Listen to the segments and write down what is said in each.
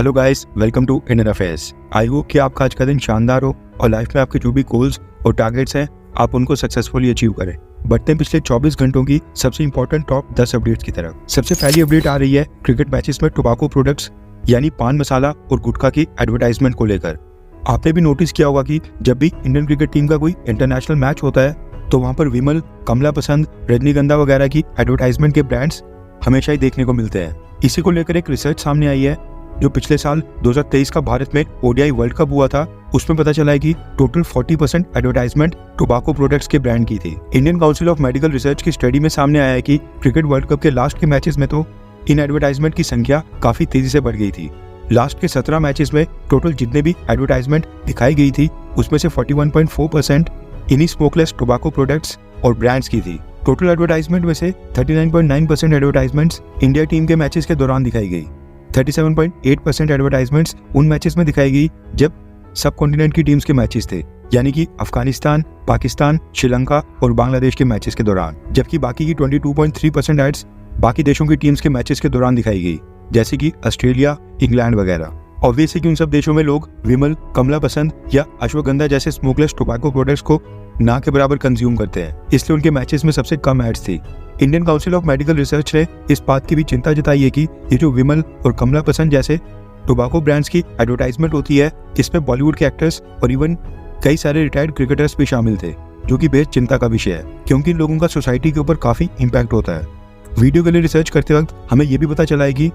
Hello guys, welcome to Indian affairs. I hope कि आपका आज का दिन शानदार हो और लाइफ में आपके जो भी गोल्स और टारगेट्स हैं आप उनको सक्सेसफुली अचीव करें। बढ़ते हैं पिछले 24 घंटों की सबसे इंपॉर्टेंट टॉप 10 अपडेट्स की तरफ। सबसे पहली अपडेट आ रही है क्रिकेट मैचेस में टोबैको प्रोडक्ट्स यानी पान मसाला और गुटखा की एडवर्टाइजमेंट को लेकर। आपने भी नोटिस किया होगा कि जब भी इंडियन क्रिकेट टीम का कोई इंटरनेशनल मैच होता है तो वहाँ पर विमल, कमला पसंद, रजनीगंधा वगैरह की एडवर्टाइजमेंट के ब्रांड्स हमेशा ही देखने को मिलते हैं। इसी को लेकर एक रिसर्च सामने आई है जो पिछले साल 2023 का भारत में ओडीआई वर्ल्ड कप हुआ था। उसमें पता चला है कि टोटल 40% एडवर्टाइजमेंट टोबैको प्रोडक्ट्स के ब्रांड की थी। Indian council of medical research की स्टडी में सामने आया है कि क्रिकेट वर्ल्ड कप के लास्ट के मैचेस में तो इन एडवर्टाइजमेंट की संख्या काफी तेजी से बढ़ गई थी। लास्ट के 17 मैचेस में टोटल जितने भी एडवर्टाइजमेंट दिखाई गई थी उसमें से 41.4% इन्हीं स्मोकलेस टोबैको प्रोडक्ट्स और ब्रांड्स की थी। टोटल एडवर्टाइजमेंट में से 39.9% एडवर्टाइजमेंट्स इंडिया टीम के मैचेस के दौरान दिखाई गई। 37.8% एडवर्टाइजमेंट्स उन मैचेस में दिखाई गई जब सब कॉन्टिनेंट की टीम्स के मैचेस थे, यानी कि अफगानिस्तान, पाकिस्तान, श्रीलंका और बांग्लादेश के मैचेस के दौरान, जबकि बाकी की 22.3% एड्स बाकी देशों की टीम्स के मैचेस के दौरान दिखाई गई, जैसे कि ऑस्ट्रेलिया, इंग्लैंड वगैरह। ऑब्वियसली कि उन सब देशों में लोग विमल, कमला पसंद या अश्वगंधा जैसे स्मोकलेस टोबैको प्रोडक्ट्स को ना के बराबर कंज्यूम करते हैं, इसलिए उनके मैचेस में सबसे कम एड्स थी। Indian council of medical research ने इस बात की भी चिंता जताई है कि ये जो विमल और कमला पसंद जैसे टोबैको ब्रांड्स की एडवर्टाइजमेंट होती है इसमें बॉलीवुड के एक्टर्स और इवन कई सारे रिटायर्ड क्रिकेटर्स भी शामिल थे, जो कि बेहद चिंता का विषय है क्योंकि इन लोगों का सोसाइटी के ऊपर काफी इम्पैक्ट होता है। वीडियो के लिए रिसर्च करते वक्त हमें ये भी पता चला है कि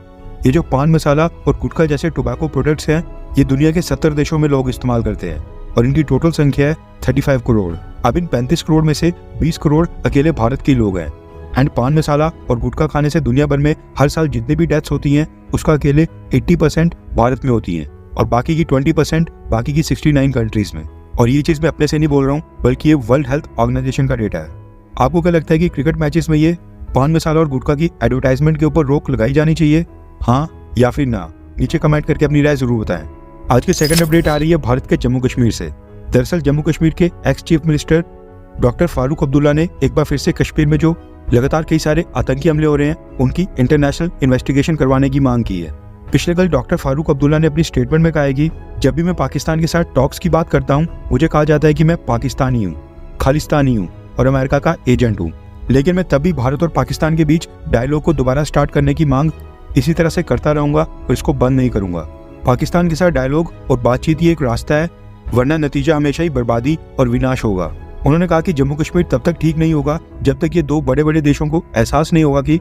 ये जो पान मसाला और गुटखा जैसे टोबैको प्रोडक्ट्स हैं ये दुनिया के 70 देशों में लोग इस्तेमाल करते हैं और इनकी टोटल संख्या है 35 करोड़। अब इन 35 करोड़ में से 20 करोड़ अकेले भारत के लोग हैं। एंड पान मसाला और गुटखा खाने से दुनिया भर में हर साल जितनी भी डेथ्स होती हैं उसका अकेले 80% भारत में होती हैं और बाकी की 20% बाकी की 69 कंट्रीज में। और ये चीज़ मैं अपने से नहीं बोल रहा हूँ बल्कि ये वर्ल्ड हेल्थ ऑर्गेनाइजेशन का डेटा है। आपको क्या लगता है कि क्रिकेट मैचेस में ये पान मसाला और गुटखा की एडवर्टाइजमेंट के ऊपर रोक लगाई जानी चाहिए, हाँ या फिर ना? नीचे कमेंट करके अपनी राय जरूर बताएं। आज की सेकंड अपडेट आ रही है भारत के जम्मू कश्मीर से। दरअसल जम्मू कश्मीर के ex chief minister doctor Farooq Abdullah ने एक बार फिर से कश्मीर में जो लगातार कई सारे आतंकी हमले हो रहे हैं उनकी इंटरनेशनल इन्वेस्टिगेशन करवाने की मांग की है। पिछले कल डॉक्टर फारूक अब्दुल्ला ने अपनी स्टेटमेंट में कहा है कि जब भी मैं पाकिस्तान के साथ टॉक्स की बात करता हूँ मुझे कहा जाता है कि मैं पाकिस्तानी हूँ, खालिस्तानी हूँ और अमेरिका का एजेंट हूँ, लेकिन मैं तब भी भारत और पाकिस्तान के बीच डायलॉग को दोबारा स्टार्ट करने की मांग इसी तरह से करता रहूंगा और इसको बंद नहीं करूंगा। पाकिस्तान के साथ डायलॉग और बातचीत ही एक रास्ता है, वरना नतीजा हमेशा ही बर्बादी और विनाश होगा। उन्होंने कहा कि जम्मू कश्मीर तब तक ठीक नहीं होगा जब तक ये दो बड़े बड़े देशों को एहसास नहीं होगा कि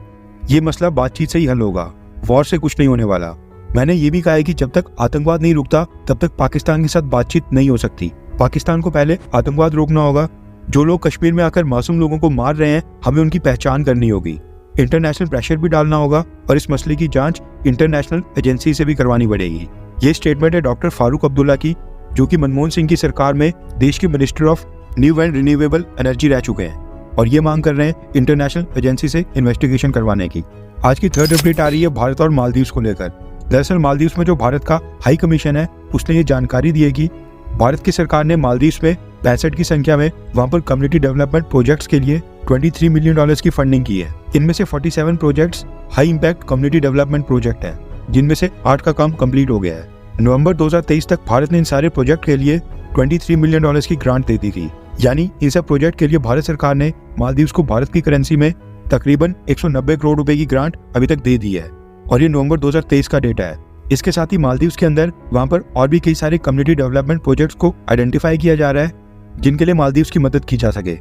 ये मसला बातचीत से ही हल होगा, वॉर से कुछ नहीं होने वाला। मैंने ये भी कहा है कि जब तक आतंकवाद नहीं रुकता तब तक पाकिस्तान के साथ बातचीत नहीं हो सकती। पाकिस्तान को पहले आतंकवाद रोकना होगा। जो लोग कश्मीर में आकर मासूम लोगों को मार रहे हैं हमें उनकी पहचान करनी होगी। इंटरनेशनल प्रेशर भी डालना होगा और इस मसले की जांच इंटरनेशनल एजेंसी से भी करवानी पड़ेगी। ये स्टेटमेंट है डॉक्टर फारूक अब्दुल्ला की, जो कि मनमोहन सिंह की सरकार में देश के minister of new and renewable energy रह चुके हैं और ये मांग कर रहे हैं इंटरनेशनल एजेंसी से इन्वेस्टिगेशन करवाने की। आज की थर्ड अपडेट आ रही है भारत और मालदीव्स को लेकर। दरअसल मालदीव्स में जो भारत का हाई कमीशन है उसने ये जानकारी दी है कि भारत की सरकार ने मालदीव्स में 65 की संख्या में वहां पर कम्युनिटी डेवलपमेंट प्रोजेक्ट्स के लिए $23 मिलियन की फंडिंग की है। इनमें से 47 projects high impact community development project हैं, जिनमें से 8 का काम कंप्लीट हो गया है। नवंबर 2023 तक भारत ने इन सारे प्रोजेक्ट के लिए $23 मिलियन की ग्रांट दे दी थी। यानी इन सब प्रोजेक्ट के लिए भारत सरकार ने मालदीव्स को भारत की करेंसी में तकरीबन 190 करोड़ रुपए की ग्रांट अभी तक दे दी है और ये नवंबर 2023 का डेटा है। इसके साथ ही मालदीव्स के अंदर वहां पर और भी कई सारे कम्युनिटी डेवलपमेंट प्रोजेक्ट्स को आइडेंटिफाई किया जा रहा है जिनके लिए मालदीव्स की मदद की जा सके।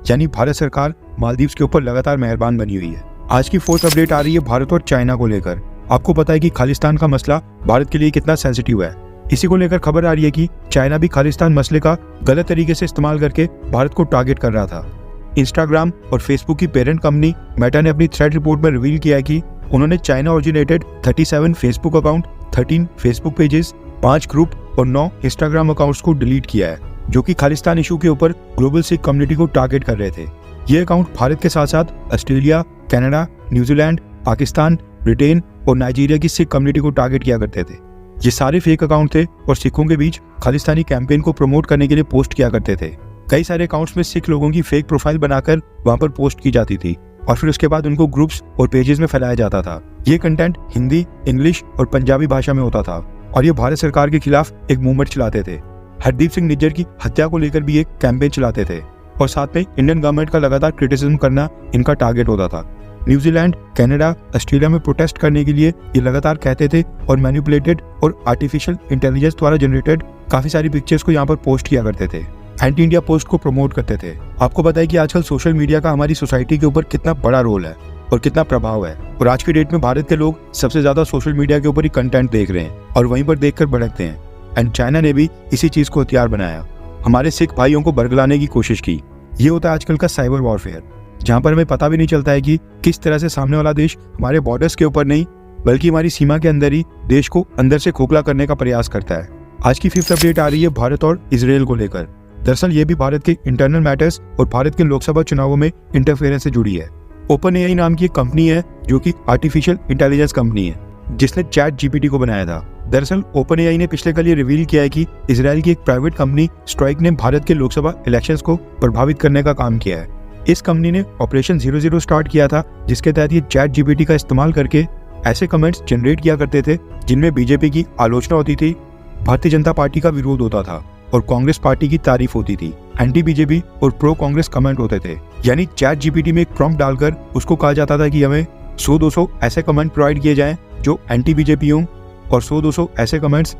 यानी भारत सरकार मालदीव्स के ऊपर लगातार मेहरबान बनी हुई है। आज की फोर्थ अपडेट आ रही है भारत और चाइना को लेकर। आपको पता है कि खालिस्तान का मसला भारत के लिए कितना सेंसिटिव है। इसी को लेकर खबर आ रही है कि चाइना भी खालिस्तान मसले का गलत तरीके से इस्तेमाल करके भारत को टारगेट कर रहा था। इंस्टाग्राम और फेसबुक की पेरेंट कंपनी मेटा ने अपनी थ्रेड रिपोर्ट में रिवील किया है कि उन्होंने China originated 37 Facebook account, 13 Facebook pages, 5 group और 9 इंस्टाग्राम अकाउंट्स को डिलीट किया है, जो कि खालिस्तान इशू के ऊपर ग्लोबल सिख कम्युनिटी को टारगेट कर रहे थे। ये अकाउंट भारत के साथ साथ Australia, Canada, New Zealand, Pakistan, Britain और नाइजीरिया की सिख कम्युनिटी को टारगेट किया करते थे। ये सारे फेक अकाउंट थे और सिखों के बीच खालिस्तानी कैंपेन को प्रमोट करने के लिए पोस्ट किया करते थे। कई सारे अकाउंट्स में सिख लोगों की फेक प्रोफाइल बनाकर वहां पर पोस्ट की जाती थी और फिर उसके बाद उनको ग्रुप्स और पेजेस में फैलाया जाता था। ये कंटेंट हिंदी, इंग्लिश और पंजाबी भाषा में होता था और ये भारत सरकार के खिलाफ एक मूवमेंट चलाते थे। हरदीप सिंह निज्जर की हत्या को लेकर भी एक कैंपेन चलाते थे और साथ में इंडियन गवर्नमेंट का लगातार क्रिटिसिज्म करना इनका टारगेट होता था। न्यूजीलैंड, कनाडा, ऑस्ट्रेलिया में प्रोटेस्ट करने के लिए ये लगातार कहते थे और मैनिपुलेटेड और आर्टिफिशियल इंटेलिजेंस द्वारा जनरेटेड काफी सारी पिक्चर्स को यहाँ पर पोस्ट किया करते थे। एंटी इंडिया पोस्ट को प्रमोट करते थे। आपको पता है कि आजकल सोशल मीडिया का हमारी सोसाइटी के ऊपर कितना बड़ा रोल है और कितना प्रभाव है, और आज की डेट में भारत के लोग सबसे ज्यादा सोशल मीडिया के ऊपर ही कंटेंट देख रहे हैं और वहीं पर देखकर भड़कते हैं। एंड चाइना ने भी इसी चीज को हथियार बनाया, हमारे सिख भाइयों को बरगलाने की कोशिश की। ये होता है आजकल का साइबर वॉरफेयर, जहाँ पर हमें पता भी नहीं चलता है कि किस तरह से सामने वाला देश हमारे बॉर्डर्स के ऊपर नहीं बल्कि हमारी सीमा के अंदर ही देश को अंदर से खोखला करने का प्रयास करता है। आज की 5th अपडेट आ रही है भारत और इजराइल को लेकर। दरअसल ये भी भारत के इंटरनल मैटर्स और भारत के लोकसभा चुनावों में इंटरफेरेंस से जुड़ी है। ओपन एआई नाम की एक कंपनी है जो कि आर्टिफिशियल इंटेलिजेंस कंपनी है, जिसने चैट जीपीटी को बनाया था। दरअसल ओपन एआई ने पिछले कल ये रिवील किया है कि इजराइल की एक प्राइवेट कंपनी स्ट्राइक ने भारत के लोकसभा इलेक्शंस को प्रभावित करने का काम किया है। इस कंपनी ने ऑपरेशन 00 स्टार्ट किया था, जिसके तहत ये चैट जीपीटी का इस्तेमाल करके ऐसे कमेंट्स जनरेट किया करते थे जिनमें बीजेपी की आलोचना होती थी, भारतीय जनता पार्टी का विरोध होता था और कांग्रेस पार्टी की तारीफ होती थी। एंटी बीजेपी और प्रो कांग्रेस कमेंट होते थे। यानी चैट जीपीटी में एक प्रॉम्प्ट डालकर उसको कहा जाता था कि हमें 100-200 ऐसे कमेंट प्रोवाइड किए जाएं जो एंटी बीजेपी हों और 100-200 ऐसे कमेंट्स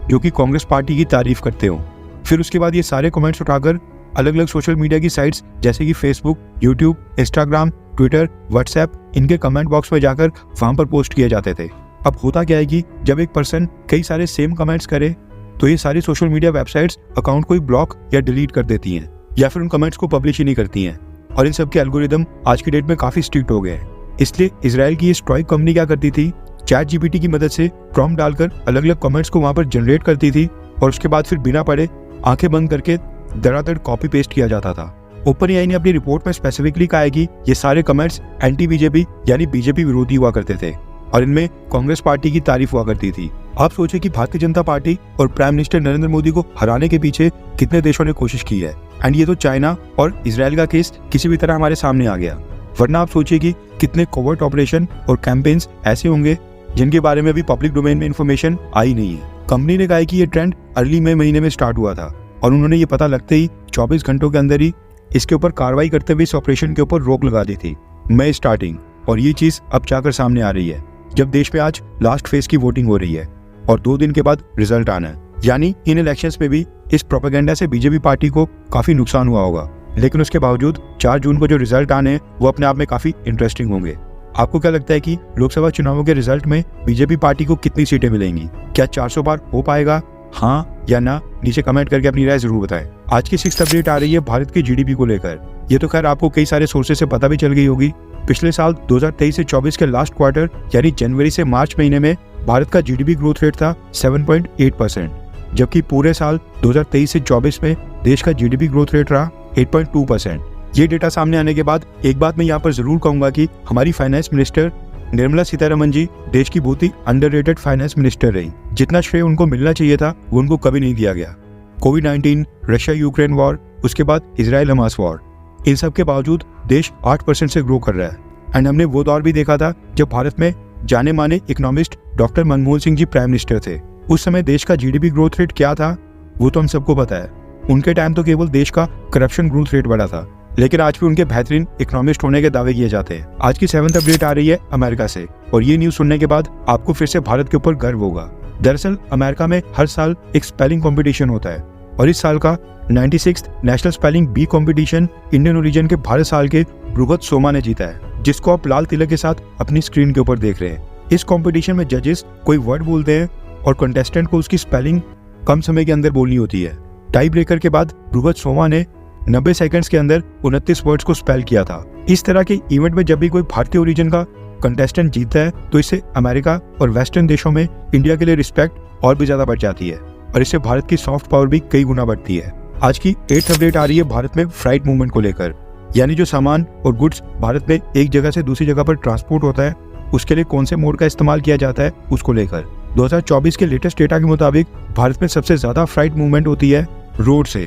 जो कि कांग्रेस पार्टी की तारीफ करते हों। फिर उसके बाद ये सारे कमेंट्स उठाकर अलग अलग सोशल मीडिया की साइट्स जैसे कि Facebook, YouTube, Instagram, Twitter, WhatsApp, इनके कमेंट बॉक्स में जाकर वहां पर पोस्ट किए जाते थे। अब होता क्या है कि जब एक पर्सन कई सारे सेम कमेंट्स करे तो ये सारी सोशल मीडिया वेबसाइट्स अकाउंट को ही ब्लॉक या डिलीट कर देती हैं या फिर उन कमेंट्स को पब्लिश ही नहीं करती हैं, और इन सब के एल्गोरिदम आज की डेट में काफी स्ट्रिक्ट हो गए हैं। इसलिए इजराइल की ये स्ट्राइक कंपनी क्या करती थी, चैट जीपीटी की मदद से प्रॉम्प्ट डालकर अलग अलग कमेंट्स को वहां पर जनरेट करती थी और उसके बाद फिर बिना पढ़े आंखें बंद करके धड़ाधड़ कॉपी पेस्ट किया जाता था। ओपन एआई ने अपनी रिपोर्ट में स्पेसिफिकली कहा है कि ये सारे कमेंट्स एंटी बीजेपी यानी बीजेपी विरोधी हुआ करते थे और इनमें कांग्रेस पार्टी की तारीफ हुआ करती थी। आप सोचिए कि भारतीय जनता पार्टी और प्राइम मिनिस्टर नरेंद्र मोदी को हराने के पीछे कितने देशों ने कोशिश की है। एंड ये तो चाइना और इजराइल का केस किसी भी तरह हमारे सामने आ गया, वरना आप सोचिए कि कितने कोवर्ट ऑपरेशन और कैंपेन्स ऐसे होंगे जिनके बारे में अभी पब्लिक डोमेन में इंफॉर्मेशन आई नहीं है। कंपनी ने कहा है कि ये ट्रेंड अर्ली मई महीने में स्टार्ट हुआ था और उन्होंने ये पता लगते ही 24 घंटों के अंदर ही इसके ऊपर कार्रवाई करते हुए इस ऑपरेशन के ऊपर रोक लगा दी थी मई स्टार्टिंग। और ये चीज अब जाकर सामने आ रही है जब देश में आज लास्ट फेज की वोटिंग हो रही है और 2 दिन के बाद रिजल्ट आना है। यानी इन इलेक्शंस में भी इस प्रोपेगेंडा से बीजेपी पार्टी को काफी नुकसान हुआ होगा, लेकिन उसके बावजूद 4 जून को जो रिजल्ट आने हैं वो अपने आप में काफी इंटरेस्टिंग होंगे। आपको क्या लगता है कि लोकसभा चुनावों के रिजल्ट में बीजेपी पार्टी को कितनी सीटें मिलेंगी? क्या 400 पार हो पाएगा, हाँ या ना? नीचे कमेंट करके अपनी राय जरूर बताएं। आज की 6th अपडेट आ रही है भारत की जीडीपी को लेकर। ये तो खैर आपको कई सारे सोर्सेज से पता भी चल गई होगी। पिछले साल 2023 से 24 के लास्ट क्वार्टर यानी जनवरी से मार्च महीने में भारत का जीडीपी ग्रोथ रेट था 7.8%, जबकि पूरे साल 2023 से 24 में देश का जीडीपी ग्रोथ रेट रहा 8.2%। ये डेटा सामने आने के बाद एक बात मैं यहाँ पर जरूर कहूंगा कि हमारी फाइनेंस मिनिस्टर निर्मला सीतारमण जी देश की बहुत ही अंडररेटेड फाइनेंस मिनिस्टर रही। जितना श्रेय उनको मिलना चाहिए था वो उनको कभी नहीं दिया गया। कोविड-19, रशिया यूक्रेन वॉर, उसके बाद इजराइल हमास वॉर, इन सब के बावजूद देश 8% से ग्रो कर रहा है। एंड हमने वो दौर भी देखा था जब भारत में जाने माने economist doctor Manmohan Singh ji prime minister थे। उस समय देश का जीडीपी ग्रोथ रेट क्या था वो तो हम सबको पता है। उनके टाइम तो केवल देश का करप्शन ग्रोथ रेट बढ़ा था, लेकिन आज भी उनके बेहतरीन इकोनॉमिस्ट होने के दावे किए जाते हैं। आज की 7th अपडेट आ रही है अमेरिका से, और ये न्यूज सुनने के बाद आपको फिर से भारत के ऊपर गर्व होगा। दरअसल अमेरिका में हर साल एक स्पेलिंग कंपटीशन होता है और इस साल का 96th national spelling bee competition Indian origin के भारत साल के भृगत सोमा ने जीता है, जिसको आप लाल तिलक के साथ अपनी स्क्रीन के ऊपर देख रहे हैं। इस कंपटीशन में जजेस कोई वर्ड बोलते हैं और कंटेस्टेंट को उसकी स्पेलिंग कम समय के अंदर बोलनी होती है। टाई ब्रेकर के बाद भृगत सोमा ने 90 सेकंड्स के अंदर 29 वर्ड्स को स्पेल किया था। इस तरह के इवेंट में जब भी कोई भारतीय ओरिजिन का कंटेस्टेंट जीतता है तो इससे अमेरिका और वेस्टर्न देशों में इंडिया के लिए रिस्पेक्ट और भी ज्यादा बढ़ जाती है और इससे भारत की सॉफ्ट पावर भी कई गुना बढ़ती है। आज की 8th अपडेट आ रही है भारत में फ्राइट मूवमेंट को लेकर, यानी जो सामान और गुड्स भारत में एक जगह से दूसरी जगह पर ट्रांसपोर्ट होता है उसके लिए कौन से मोड का इस्तेमाल किया जाता है उसको लेकर। 2024 के लेटेस्ट डेटा के मुताबिक भारत में सबसे ज्यादा फ्राइट मूवमेंट होती है रोड से,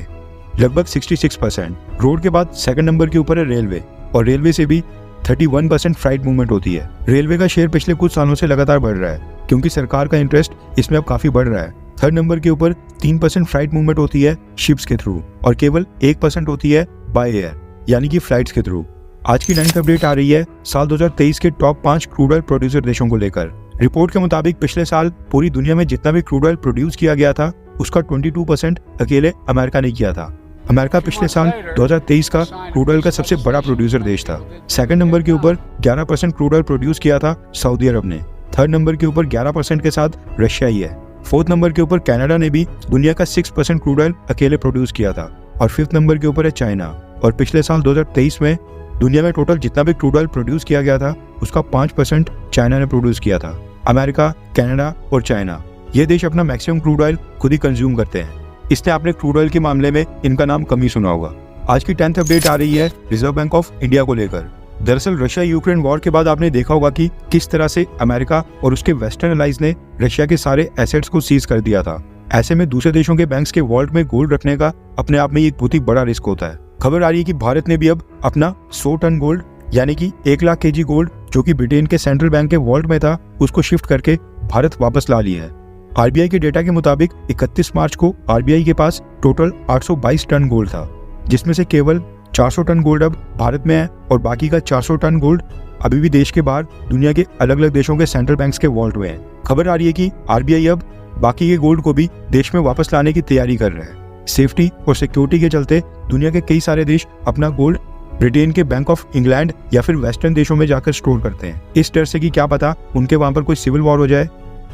लगभग 66%। रोड के बाद 2nd नंबर के ऊपर है रेलवे, और रेलवे से भी 31% फ्लाइट मूवमेंट होती है। रेलवे का शेयर पिछले कुछ सालों से लगातार बढ़ रहा है क्योंकि सरकार का इंटरेस्ट इसमें अब काफी बढ़ रहा है। थर्ड नंबर के ऊपर 3% फ्लाइट मूवमेंट होती है शिप्स के थ्रू और केवल 1% होती है बाय एयर यानी कि फ्लाइट्स के थ्रू। आज की 9th अपडेट आ रही है साल 2023 के टॉप 5 क्रूड ऑयल प्रोड्यूसर देशों को लेकर। रिपोर्ट के मुताबिक पिछले साल पूरी दुनिया में जितना भी क्रूड ऑयल प्रोड्यूस किया गया था उसका 22% अकेले अमेरिका ने किया था। अमेरिका पिछले साल 2023 का क्रूड ऑयल का सबसे बड़ा प्रोड्यूसर देश था। सेकंड नंबर के ऊपर 11% क्रूड ऑयल प्रोड्यूस किया था सऊदी अरब ने। थर्ड नंबर के ऊपर 11% के साथ रशिया ही है। फोर्थ नंबर के ऊपर कनाडा ने भी दुनिया का 6% क्रूड ऑयल अकेले प्रोड्यूस किया था और फिफ्थ नंबर के ऊपर है चाइना। और पिछले साल 2023 में दुनिया में टोटल जितना भी क्रूड ऑयल प्रोड्यूस किया गया था उसका 5% चाइना ने प्रोड्यूस किया था। अमेरिका, कनाडा और चाइना ये देश अपना मैक्सिमम क्रूड ऑयल खुद ही कंज्यूम करते हैं, इसलिए आपने क्रूड ऑयल के मामले में इनका नाम कम ही सुना होगा। आज की 10th अपडेट आ रही है रिजर्व बैंक ऑफ इंडिया को लेकर। दरअसल रशिया यूक्रेन वॉर के बाद आपने देखा होगा कि किस तरह से अमेरिका और उसके वेस्टर्न एलाइज ने रशिया के सारे एसेट्स को सीज कर दिया था। ऐसे में दूसरे देशों के बैंक्स के वॉल्ट में गोल्ड रखने का अपने आप में एक बहुत ही बड़ा रिस्क होता है। खबर आ रही है कि भारत ने भी अब अपना 100 टन गोल्ड यानी कि 1 लाख kg गोल्ड जो कि ब्रिटेन के सेंट्रल बैंक के वॉल्ट में था उसको शिफ्ट करके भारत वापस ला लिया है। आरबीआई के डेटा के मुताबिक 31 मार्च को आरबीआई के पास टोटल 822 टन गोल्ड था, जिसमें से केवल 400 टन गोल्ड अब भारत में है और बाकी का 400 टन गोल्ड अभी भी देश के बाहर दुनिया के अलग अलग देशों के सेंट्रल बैंक्स के वॉल्ट में है। खबर आ रही है कि आरबीआई अब बाकी के गोल्ड को भी देश में वापस लाने की तैयारी कर रहा है। सेफ्टी और सिक्योरिटी के चलते दुनिया के कई सारे देश अपना गोल्ड ब्रिटेन के बैंक ऑफ इंग्लैंड या फिर वेस्टर्न देशों में जाकर स्टोर करते हैं, इस डर से कि क्या पता उनके वहां पर कोई सिविल वॉर हो जाए,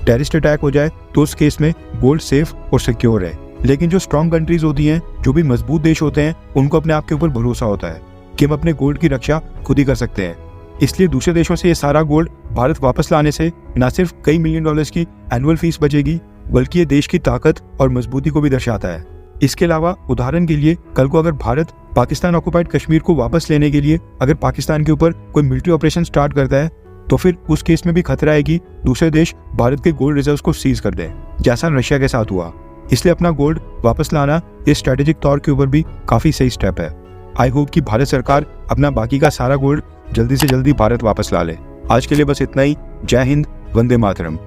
टेररिस्ट अटैक हो जाए, तो उस केस में गोल्ड सेफ और सिक्योर है। लेकिन जो स्ट्रॉन्ग कंट्रीज होती हैं, जो भी मजबूत देश होते हैं, उनको अपने आप के ऊपर भरोसा होता है कि हम अपने गोल्ड की रक्षा खुद ही कर सकते हैं। इसलिए दूसरे देशों से ये सारा गोल्ड भारत वापस लाने से न सिर्फ कई $मिलियन की एनुअल फीस बचेगी, बल्कि ये देश की ताकत और मजबूती को भी दर्शाता है। इसके अलावा उदाहरण के लिए कल को अगर भारत पाकिस्तान ऑक्युपाइड कश्मीर को वापस लेने के लिए अगर पाकिस्तान के ऊपर कोई मिलिट्री ऑपरेशन स्टार्ट करता है तो फिर उस केस में भी खतरा है कि दूसरे देश भारत के गोल्ड रिजर्व्स को सीज कर दें, जैसा रशिया के साथ हुआ। इसलिए अपना गोल्ड वापस लाना इस स्ट्रेटेजिक तौर के ऊपर भी काफी सही स्टेप है। आई होप कि भारत सरकार अपना बाकी का सारा गोल्ड जल्दी से जल्दी भारत वापस ला ले। आज के लिए बस इतना ही। जय हिंद, वंदे मातरम।